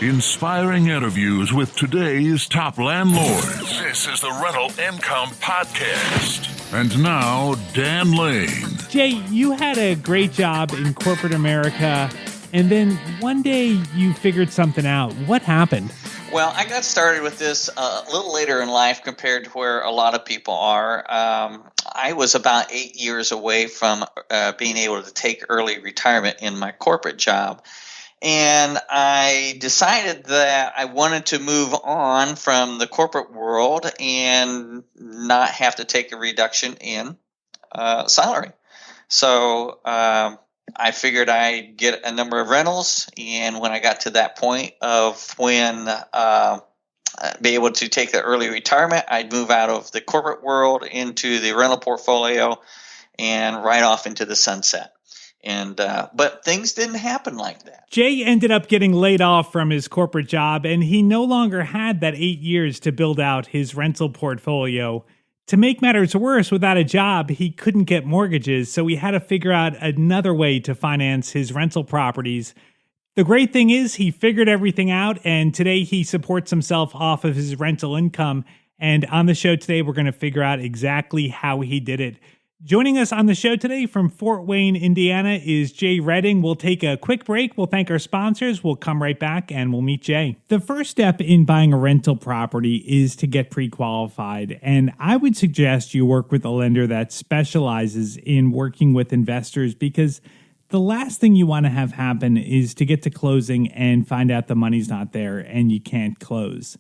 Inspiring interviews with today's top landlords. This is the Rental Income Podcast. And now, Dan Lane. Jay, you had a great job in corporate America, and then one day you figured something out. What happened? Well, I got started with this a little later in life compared to where a lot of people are. I was about 8 years away from being able to take early retirement in my corporate job. And I decided that I wanted to move on from the corporate world and not have to take a reduction in salary. So I figured I'd get a number of rentals. And when I got to that point of when be able to take the early retirement, I'd move out of the corporate world into the rental portfolio and right off into the sunset. And but things didn't happen like that. Jay ended up getting laid off from his corporate job, and he no longer had that 8 years to build out his rental portfolio. To make matters worse, without a job, he couldn't get mortgages, so he had to figure out another way to finance his rental properties. The great thing is he figured everything out, and today he supports himself off of his rental income. And on the show today, we're going to figure out exactly how he did it. Joining us on the show today from Fort Wayne, Indiana, is Jay Redding. We'll take a quick break. We'll thank our sponsors. We'll come right back and we'll meet Jay. The first step in buying a rental property is to get pre-qualified. And I would suggest you work with a lender that specializes in working with investors, because the last thing you want to have happen is to get to closing and find out the money's not there and you can't close.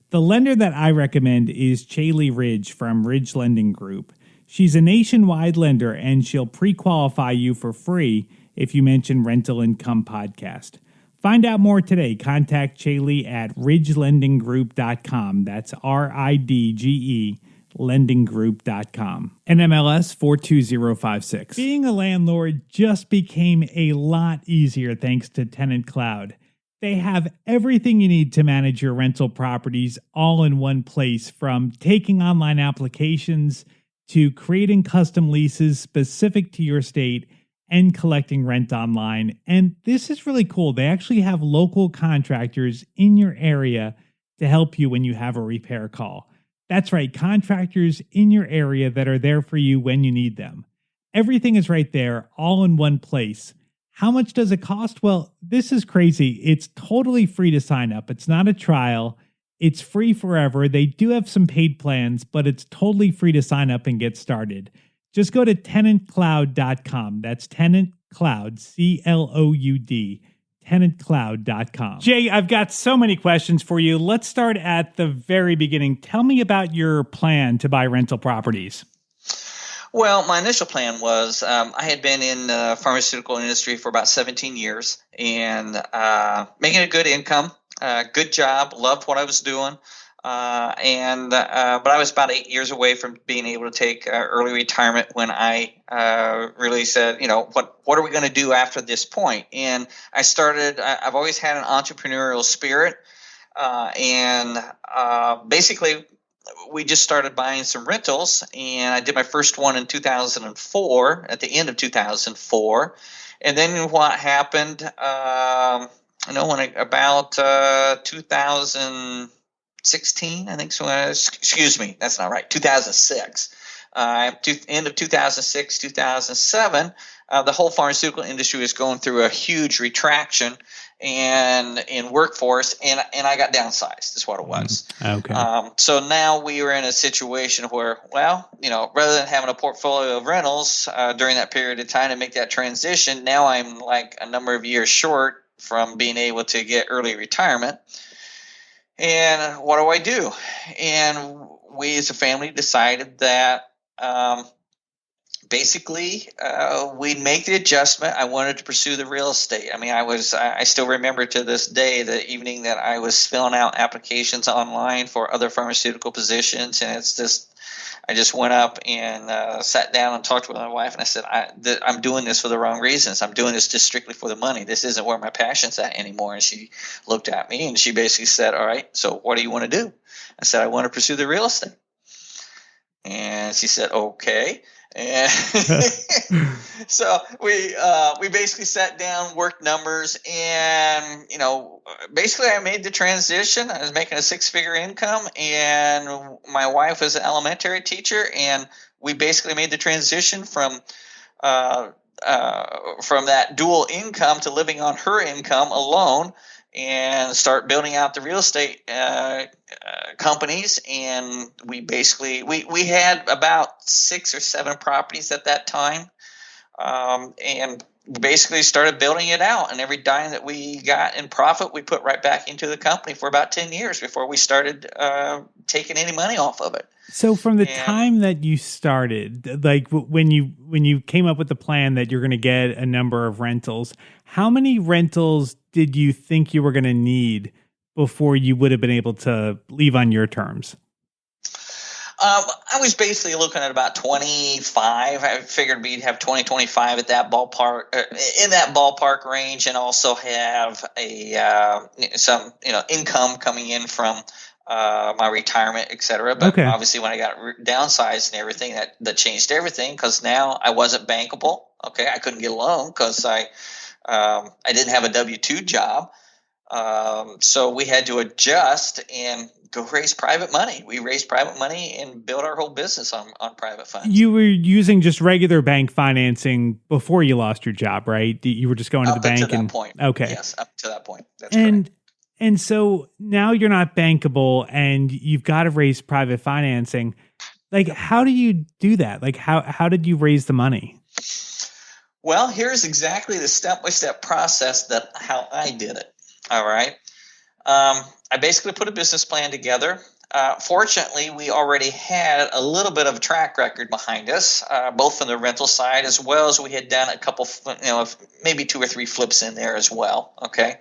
The lender that I recommend is Chaley Ridge from Ridge Lending Group. She's a nationwide lender, and she'll pre-qualify you for free if you mention Rental Income Podcast. Find out more today. Contact Chaley at ridgelendinggroup.com. That's RIDGE, lendinggroup.com. NMLS 42056. Being a landlord just became a lot easier thanks to Tenant Cloud. They have everything you need to manage your rental properties all in one place, from taking online applications to creating custom leases specific to your state and collecting rent online. And this is really cool. They actually have local contractors in your area to help you when you have a repair call. That's right, contractors in your area that are there for you when you need them. Everything is right there, all in one place. How much does it cost? Well, this is crazy. It's totally free to sign up. It's not a trial. It's free forever. They do have some paid plans, but it's totally free to sign up and get started. Just go to tenantcloud.com. That's Tenant Cloud, C-L-O-U-D, tenantcloud.com. Jay, I've got so many questions for you. Let's start at the very beginning. Tell me about your plan to buy rental properties. Well, my initial plan was I had been in the pharmaceutical industry for about 17 years and making a good income. Good job, loved what I was doing, but I was about 8 years away from being able to take early retirement when I really said, what are we going to do after this point? And I started. I've always had an entrepreneurial spirit, and basically, we just started buying some rentals. And I did my first one in 2004, at the end of 2004, and then what happened? About 2016, I think so. Excuse me, that's not right. 2006. End of 2006, 2007, the whole pharmaceutical industry was going through a huge retraction and in workforce, and I got downsized. Is what it was. Okay. So now we were in a situation where, rather than having a portfolio of rentals during that period of time to make that transition, now I'm like a number of years short from being able to get early retirement. And what do I do? And we as a family decided that basically we'd make the adjustment. I wanted to pursue the real estate. I mean, I still remember to this day the evening that I was filling out applications online for other pharmaceutical positions, and I just went up and sat down and talked with my wife, and I said, I'm doing this for the wrong reasons. I'm doing this just strictly for the money. This isn't where my passion's at anymore. And she looked at me and she basically said, all right, so what do you want to do? I said, I want to pursue the real estate. And she said, okay. And so we basically sat down, worked numbers, and basically I made the transition. I was making a 6-figure income, and my wife was an elementary teacher, and we basically made the transition from that dual income to living on her income alone, and start building out the real estate companies. And we basically we had about 6 or 7 properties at that time, and basically started building it out. And every dime that we got in profit, we put right back into the company for about 10 years before we started taking any money off of it. So from the time that you started, like when you came up with the plan that you're going to get a number of rentals, how many rentals did you think you were going to need before you would have been able to leave on your terms? I was basically looking at about 25. I figured we'd have 20, 25 at that ballpark, in that ballpark range, and also have some income coming in from my retirement, et cetera. But obviously when I got downsized and everything, that changed everything, because now I wasn't bankable. Okay. I couldn't get a loan because I didn't have a W-2 job. So we had to adjust and go raise private money. We raised private money and built our whole business on private funds. You were using just regular bank financing before you lost your job, right? You were just going to the bank up to that point. Okay. Yes, up to that point. That's correct. And so now you're not bankable and you've got to raise private financing. Like, how do you do that? Like, how did you raise the money? Well, here's exactly the step-by-step process how I did it. All right. I basically put a business plan together. Fortunately, we already had a little bit of a track record behind us, both from the rental side, as well as we had done a couple, maybe 2 or 3 flips in there as well. Okay.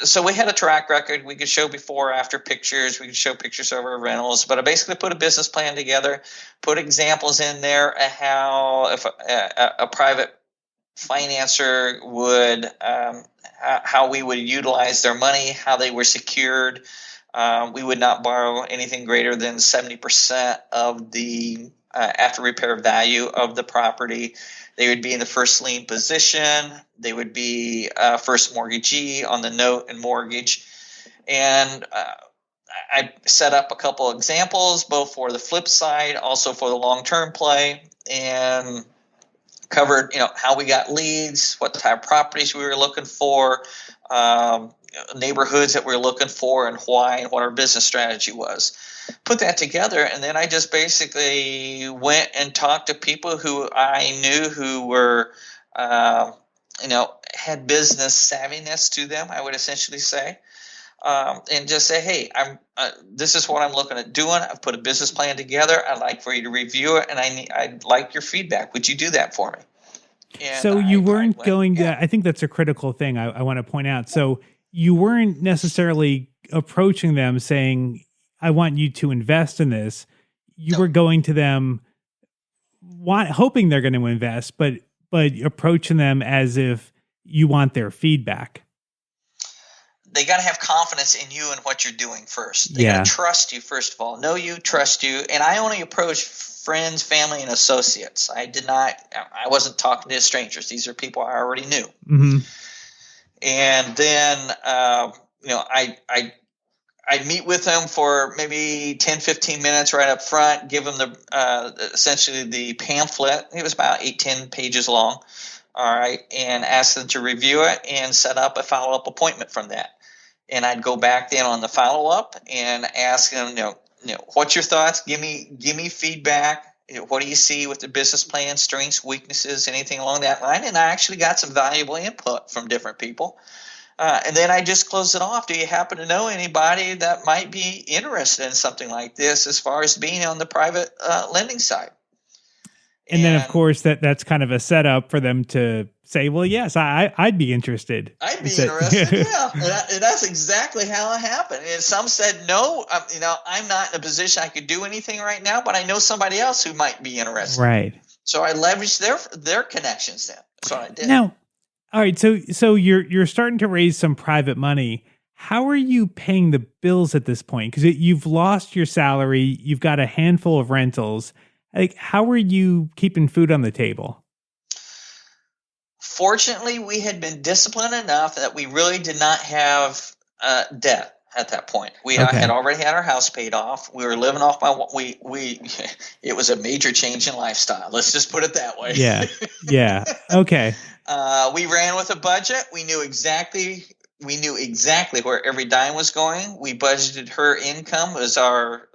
So we had a track record. We could show before, after pictures. We could show pictures of our rentals. But I basically put a business plan together, put examples in there of how if a private financer would, how we would utilize their money, how they were secured. We would not borrow anything greater than 70% of the after repair value of the property. They would be in the first lien position. They would be first mortgagee on the note and mortgage. And I set up a couple examples, both for the flip side, also for the long-term play, and covered, how we got leads, what type of properties we were looking for, neighborhoods that we were looking for, and why, and what our business strategy was. Put that together, and then I just basically went and talked to people who I knew who were, had business savviness to them, I would essentially say, and just say, hey, this is what I'm looking at doing. I've put a business plan together. I'd like for you to review it, and I'd like your feedback. Would you do that for me? And so you weren't going to, I think that's a critical thing I want to point out. So you weren't necessarily approaching them saying, I want you to invest in this. You were going to them hoping they're going to invest, but approaching them as if you want their feedback. They got to have confidence in you and what you're doing first. They got to trust you, first of all. Know you, trust you. And I only approached friends, family, and associates. I wasn't talking to strangers. These are people I already knew. Mm-hmm. And then, I'd meet with them for maybe 10, 15 minutes right up front, give them essentially the pamphlet. It was about 8, 10 pages long. All right. And ask them to review it and set up a follow-up appointment from that. And I'd go back then on the follow-up and ask them, what's your thoughts? Give me feedback. What do you see with the business plan, strengths, weaknesses, anything along that line? And I actually got some valuable input from different people. And then I just closed it off. Do you happen to know anybody that might be interested in something like this as far as being on the private lending side? And then, of course, that's kind of a setup for them to say, well, yes, I'd be interested. I'd be interested, yeah. And that's exactly how it happened. And some said, no, I'm not in a position I could do anything right now, but I know somebody else who might be interested. Right. So I leveraged their connections then. That's what I did. Now, all right, so you're starting to raise some private money. How are you paying the bills at this point? Because you've lost your salary, you've got a handful of rentals. Like, how were you keeping food on the table? Fortunately, we had been disciplined enough that we really did not have debt at that point. We had already had our house paid off. We were living off by what we it was a major change in lifestyle. Let's just put it that way. Yeah. Yeah. Okay. We ran with a budget. We knew exactly where every dime was going. We budgeted her income as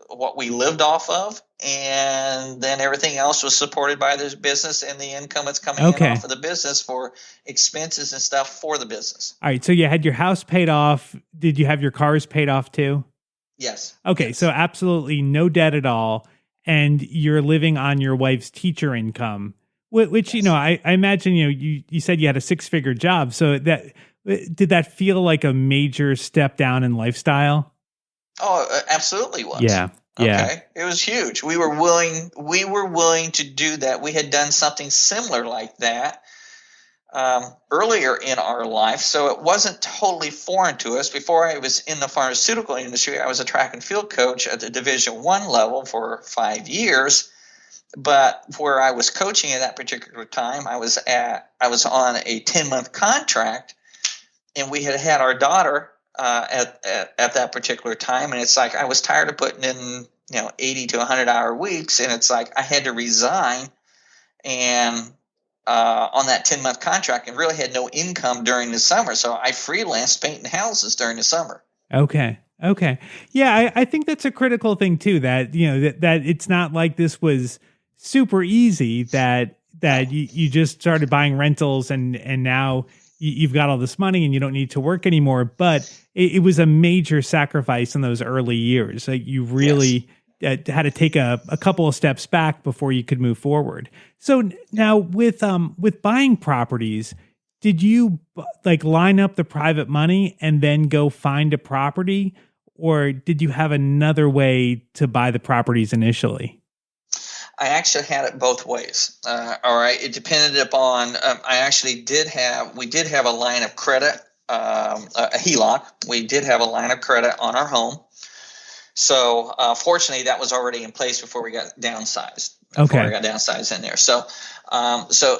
what we lived off of, and then everything else was supported by this business and the income that's coming in off of the business for expenses and stuff for the business. All right. So you had your house paid off. Did you have your cars paid off too? Yes. Okay. Yes. So absolutely no debt at all. And you're living on your wife's teacher income, which, Yes. I imagine, you said you had a 6-figure job. So did that feel like a major step down in lifestyle? Oh, absolutely was. Yeah. Yeah. Okay. It was huge. We were willing to do that. We had done something similar like that earlier in our life, so it wasn't totally foreign to us. Before I was in the pharmaceutical industry, I was a track and field coach at the Division I level for 5 years. But where I was coaching at that particular time, I was on a 10-month contract, and we had our daughter at that particular time, and it's like I was tired of putting in 80 to 100-hour weeks, and it's like I had to resign and on that 10-month contract, and really had no income during the summer, so I freelanced painting houses during the summer. Okay. Yeah, I think that's a critical thing too. That that it's not like this was super easy. That you just started buying rentals and now you've got all this money and you don't need to work anymore. But it was a major sacrifice in those early years. Like you really had to take a couple of steps back before you could move forward. So now with buying properties, did you line up the private money and then go find a property, or did you have another way to buy the properties initially? I actually had it both ways. All right. It depended upon, we did have a line of credit, a HELOC. We did have a line of credit on our home. So fortunately, that was already in place before we got downsized. Before I got downsized in there. So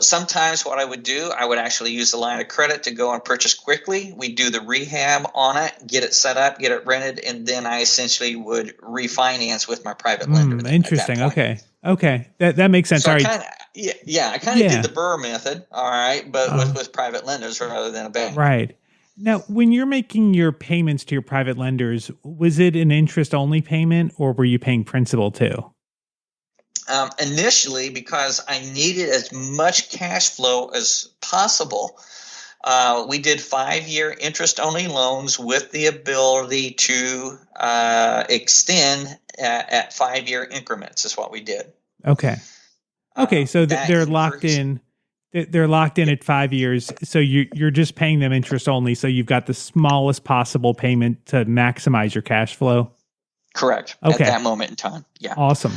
sometimes what I would do, I would actually use the line of credit to go and purchase quickly. We do the rehab on it, get it set up, get it rented, and then I essentially would refinance with my private lender. Interesting. Okay. That makes sense. So I kind of did the Burr method, all right, but with private lenders rather than a bank. Right. Now, when you're making your payments to your private lenders, was it an interest-only payment or were you paying principal too? Initially, because I needed as much cash flow as possible, we did 5-year interest-only loans with the ability to extend at 5-year increments is what we did. Okay. So they're locked in. They're locked in at 5 years. So you're just paying them interest only. So you've got the smallest possible payment to maximize your cash flow. Correct. At that moment in time. Yeah. Awesome.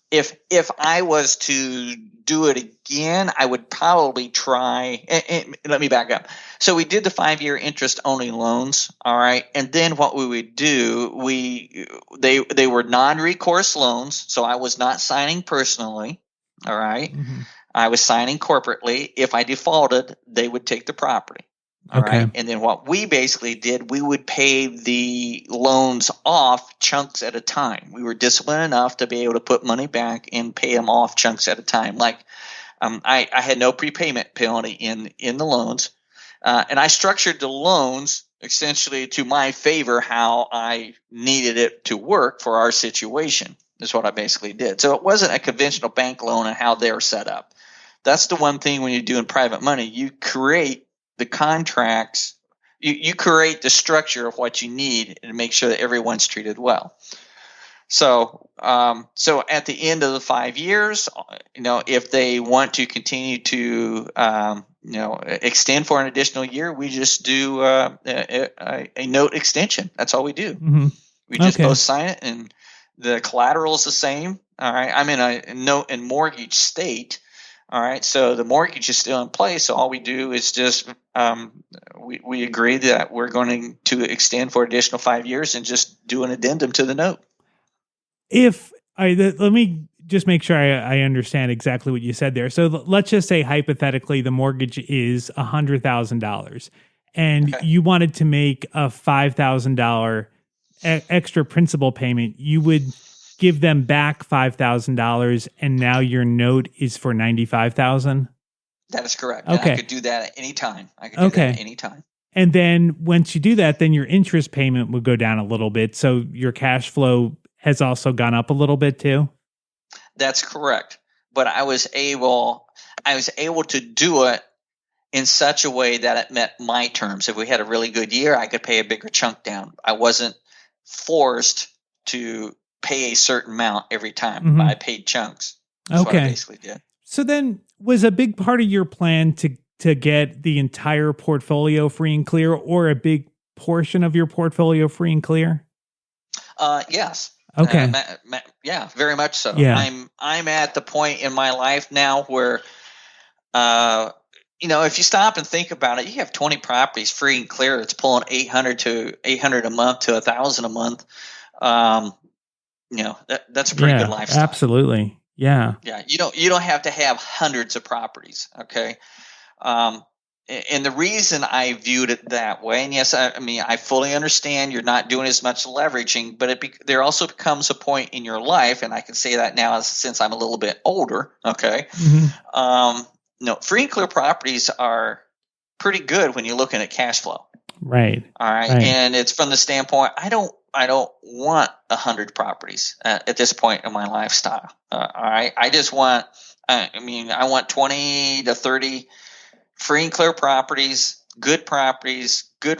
If I was to do it again, I would probably try. And let me back up. So we did the 5-year interest-only loans, all right. And then what we would do, they were non-recourse loans, so I was not signing personally, all right. Mm-hmm. I was signing corporately. If I defaulted, they would take the property. All right. And then what we basically did, we would pay the loans off chunks at a time. We were disciplined enough to be able to put money back and pay them off chunks at a time. Like I had no prepayment penalty in the loans. And I structured the loans essentially to my favor, how I needed it to work for our situation is what I basically did. So it wasn't a conventional bank loan and how they're set up. That's the one thing when you're doing private money, you create the contracts, you create the structure of what you need and make sure that everyone's treated well. So at the end of the 5 years, if they want to continue to, extend for an additional year, we just do a note extension. That's all we do. Mm-hmm. We just both sign it, and the collateral is the same. All right, I'm in a note and mortgage state. All right, so the mortgage is still in place. So all we do is just we agree that we're going to extend for additional 5 years and just do an addendum to the note. Let me just make sure I understand exactly what you said there. So let's just say hypothetically the mortgage is $100,000 and Okay. you wanted to make a $5,000 extra principal payment. You would give them back $5,000 and now your note is for $95,000. That is correct. Okay. And I could do that at any time. I could do that at any time. And then once you do that, then your interest payment would go down a little bit. So your cash flow has also gone up a little bit too. That's correct. But I was able to do it in such a way that it met my terms. If we had a really good year, I could pay a bigger chunk down. I wasn't forced to pay a certain amount every time. Mm-hmm. I paid chunks. That's what I basically did. So then was a big part of your plan to get the entire portfolio free and clear, or a big portion of your portfolio free and clear? Yes. Okay. Yeah, very much so. Yeah. I'm at the point in my life now where, if you stop and think about it, you have 20 properties free and clear. It's pulling $800 a month to $1,000 a month. That's a pretty good lifestyle. Absolutely. Yeah. Yeah. You don't have to have hundreds of properties. Okay. And the reason I viewed it that way, and yes, I fully understand you're not doing as much leveraging, but there also becomes a point in your life, and I can say that now since I'm a little bit older. Okay. Mm-hmm. Free and clear properties are pretty good when you're looking at cash flow. Right. All right. And it's from the standpoint, I don't want 100 properties at this point in my lifestyle. All right. I just want, I want 20 to 30 free and clear properties, good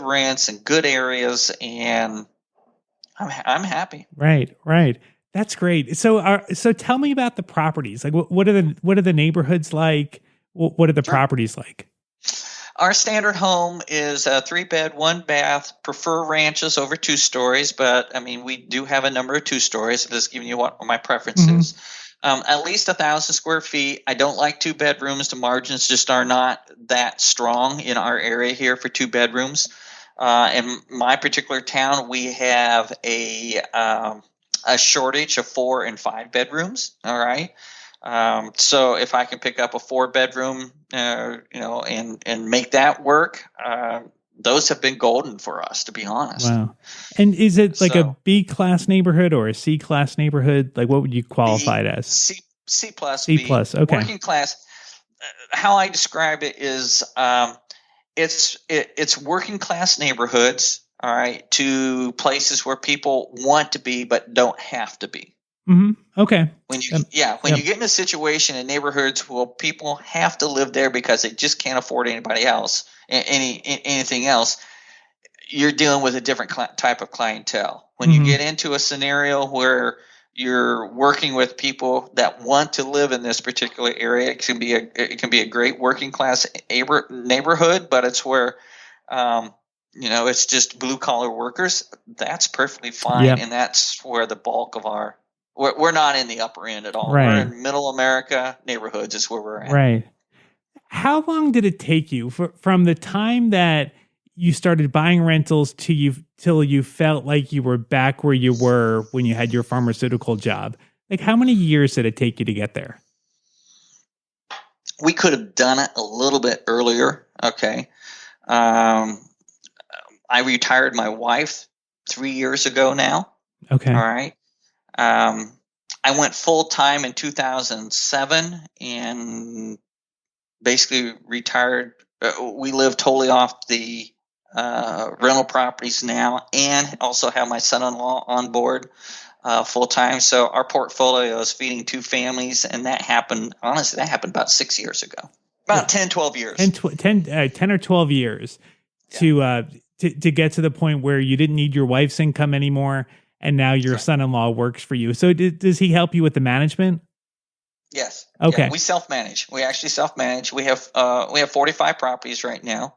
rents, and good areas, and I'm happy. Right. That's great. So tell me about the properties. Like, what are the neighborhoods like? What are the properties like? Our standard home is a 3-bed, 1-bath. Prefer ranches over 2 stories, but we do have a number of 2 stories. So just giving you what my preference is. At least 1,000 square feet. I don't like 2 bedrooms. The margins just are not that strong in our area here for 2 bedrooms. In my particular town, we have a shortage of 4 and 5 bedrooms. All right. So if I can pick up a 4-bedroom, and make that work, those have been golden for us, to be honest. Wow. And is it like a B class neighborhood or a C class neighborhood? Like, what would you qualify it as? C plus. C plus. Okay. Working class. How I describe it is, it's working class neighborhoods. All right, to places where people want to be but don't have to be. Mm-hmm. Okay. When you get in a situation in neighborhoods where people have to live there because they just can't afford anybody else, anything else, you're dealing with a different type of clientele. When you get into a scenario where you're working with people that want to live in this particular area, it can be a great working class neighborhood, but it's where it's just blue collar workers. That's perfectly fine, and that's where the bulk of our. We're not in the upper end at all. Right. We're in middle America neighborhoods is where we're at. Right. How long did it take you from the time that you started buying rentals till you felt like you were back where you were when you had your pharmaceutical job? Like, how many years did it take you to get there? We could have done it a little bit earlier. Okay. I retired my wife 3 years ago now. Okay. All right. I went full time in 2007 and basically retired. We live totally off the rental properties now, and also have my son-in-law on board full time. So our portfolio is feeding 2 families, and that happened about 6 years ago. About 10, 12 years. 10 or 12 years to get to the point where you didn't need your wife's income anymore. And now your son-in-law works for you. So does he help you with the management? Yes. Okay. Yeah, we self-manage. We actually self-manage. We have 45 properties right now.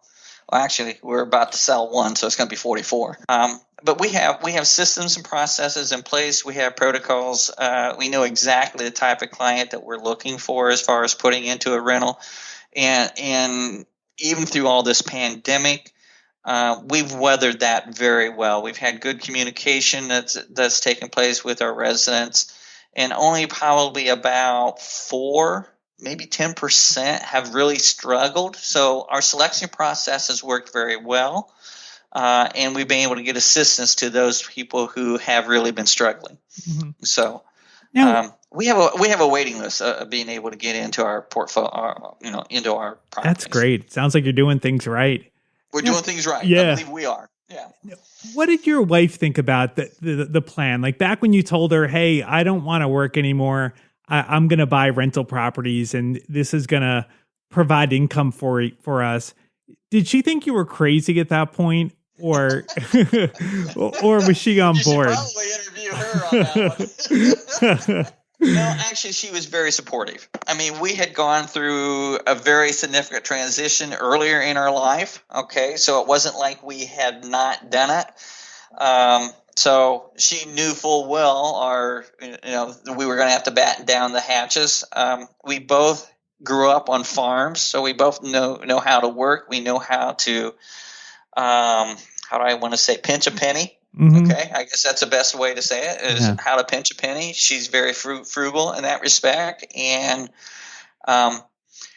Well, actually, we're about to sell one, so it's going to be 44. But we have systems and processes in place. We have protocols. We know exactly the type of client that we're looking for as far as putting into a rental. And even through all this pandemic, we've weathered that very well. We've had good communication that's taken place with our residents, and only probably about 4, maybe 10% have really struggled. So our selection process has worked very well, and we've been able to get assistance to those people who have really been struggling. Mm-hmm. So Now, we have a waiting list of being able to get into our portfolio, into our properties. that's great. Sounds like you're doing things right. We're doing things right. Yeah. I believe we are. Yeah. What did your wife think about the plan? Like back when you told her, "Hey, I don't want to work anymore. I'm going to buy rental properties, and this is going to provide income for us." Did she think you were crazy at that point, or or was she on board? You should probably interview her on that one. No, actually, she was very supportive. I mean, we had gone through a very significant transition earlier in our life. Okay, so it wasn't like we had not done it. So she knew full well we were going to have to batten down the hatches. We both grew up on farms, so we both know how to work. We know how to how do I want to say, pinch a penny. Mm-hmm. Okay, I guess that's the best way to say it, is how to pinch a penny. She's very frugal in that respect, and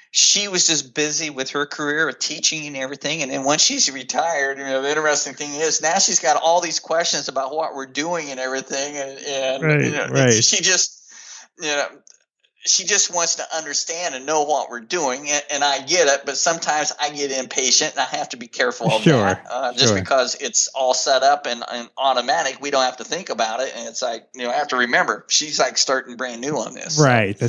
she was just busy with her career of teaching and everything. And then once she's retired, the interesting thing is now she's got all these questions about what we're doing and everything, and she just wants to understand and know what we're doing, and I get it, but sometimes I get impatient, and I have to be careful of that. Just because it's all set up and automatic, we don't have to think about it, and it's like, I have to remember, she's like starting brand new on this. Right, so.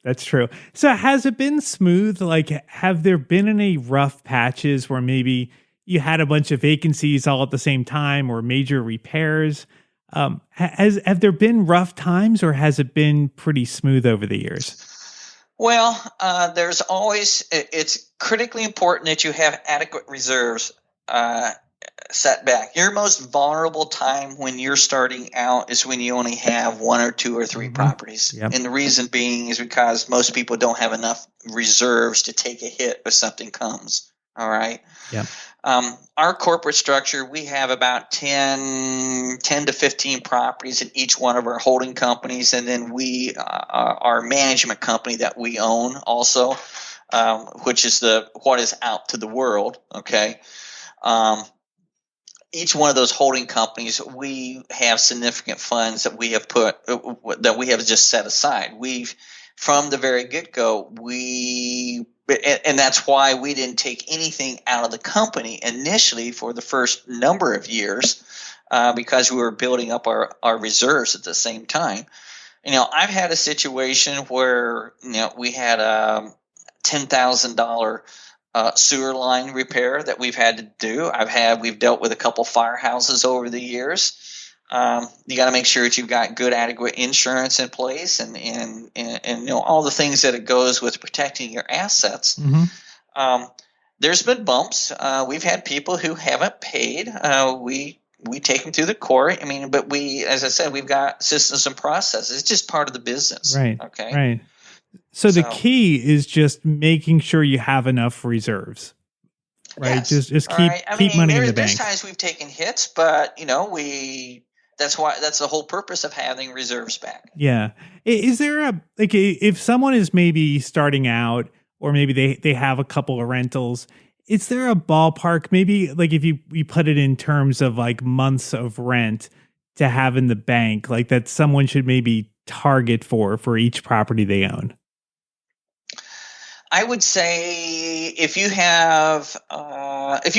That's true. So has it been smooth? Like, have there been any rough patches where maybe you had a bunch of vacancies all at the same time, or major repairs? Have there been rough times, or has it been pretty smooth over the years? Well, there's always, it's critically important that you have adequate reserves set back. Your most vulnerable time when you're starting out is when you only have 1 or 2 or 3 properties. Yep. And the reason being is because most people don't have enough reserves to take a hit if something comes. All right. Yeah. Our corporate structure, we have about 10 to 15 properties in each one of our holding companies. And then our management company that we own also, which is what is out to the world. Okay. Each one of those holding companies, we have significant funds that we have just set aside. From the very get-go, and that's why we didn't take anything out of the company initially for the first number of years, because we were building up our reserves at the same time. I've had a situation where we had a $10,000 sewer line repair that we've had to do. We've dealt with a couple firehouses over the years. You got to make sure that you've got good, adequate insurance in place, and all the things that it goes with protecting your assets. Mm-hmm. There's been bumps. We've had people who haven't paid. We take them through the court. But as I said, we've got systems and processes. It's just part of the business. Right. Okay. Right. So the key is just making sure you have enough reserves. Right. Yes. Just keep money in the bank. There's times we've taken hits, but that's the whole purpose of having reserves back. Yeah. Is there if someone is maybe starting out, or maybe they have a couple of rentals, is there a ballpark, maybe like if you put it in terms of like months of rent to have in the bank, like that someone should maybe target for each property they own? I would say if you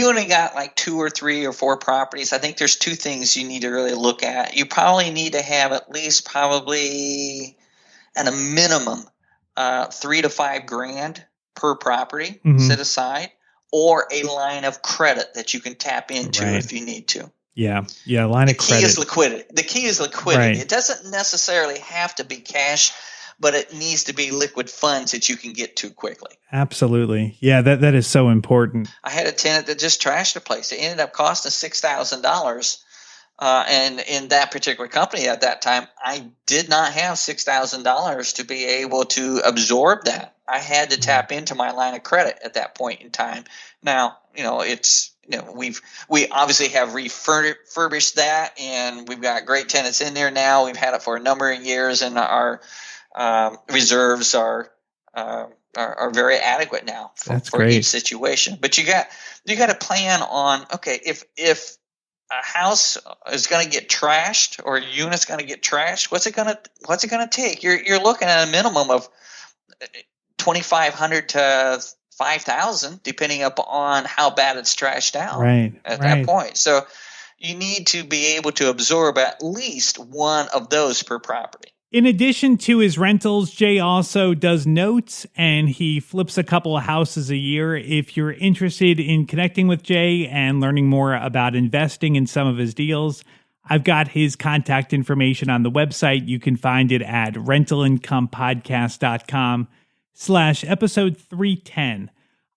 only got like 2 or 3 or 4 properties, I think there's 2 things you need to really look at. You probably need to have at least probably at a minimum $3,000 to $5,000 per property set aside, or a line of credit that you can tap into if you need to. Yeah, line of credit. The key is liquidity. Right. It doesn't necessarily have to be cash, but it needs to be liquid funds that you can get to quickly. Absolutely. Yeah, that is so important. I had a tenant that just trashed a place. It ended up costing $6,000. And in that particular company at that time, I did not have $6,000 to be able to absorb that. I had to tap into my line of credit at that point in time. Now, we obviously have refurbished that, and we've got great tenants in there now. We've had it for a number of years, and our reserves are very adequate now for each situation. But you got to plan on, okay, if a house is going to get trashed or a unit's going to get trashed, what's it going to take? You're looking at a minimum of $2,500 to $5,000, depending upon how bad it's trashed out at that point. So you need to be able to absorb at least one of those per property. In addition to his rentals, Jay also does notes, and he flips a couple of houses a year. If you're interested in connecting with Jay and learning more about investing in some of his deals, I've got his contact information on the website. You can find it at rentalincomepodcast.com/episode 310.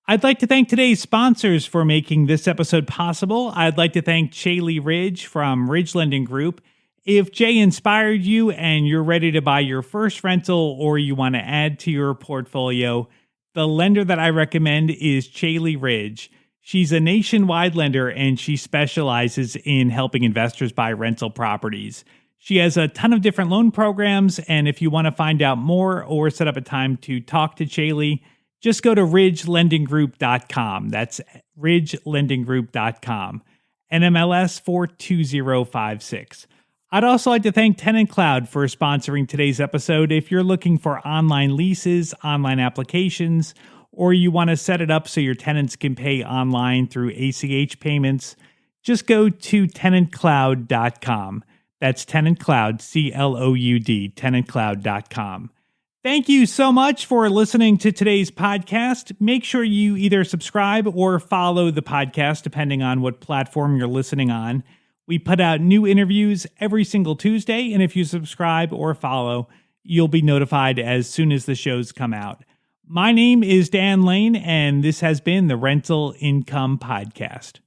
I'd like to thank today's sponsors for making this episode possible. I'd like to thank Chaley Ridge from Ridge Lending Group. If Jay inspired you and you're ready to buy your first rental or you want to add to your portfolio, the lender that I recommend is Chaley Ridge. She's a nationwide lender and she specializes in helping investors buy rental properties. She has a ton of different loan programs, and if you want to find out more or set up a time to talk to Chaley, just go to ridgelendinggroup.com. That's ridgelendinggroup.com. NMLS 42056. I'd also like to thank Tenant Cloud for sponsoring today's episode. If you're looking for online leases, online applications, or you want to set it up so your tenants can pay online through ACH payments, just go to tenantcloud.com. That's Tenant Cloud, CLOUD, tenantcloud.com. Thank you so much for listening to today's podcast. Make sure you either subscribe or follow the podcast, depending on what platform you're listening on. We put out new interviews every single Tuesday, and if you subscribe or follow, you'll be notified as soon as the shows come out. My name is Dan Lane, and this has been the Rental Income Podcast.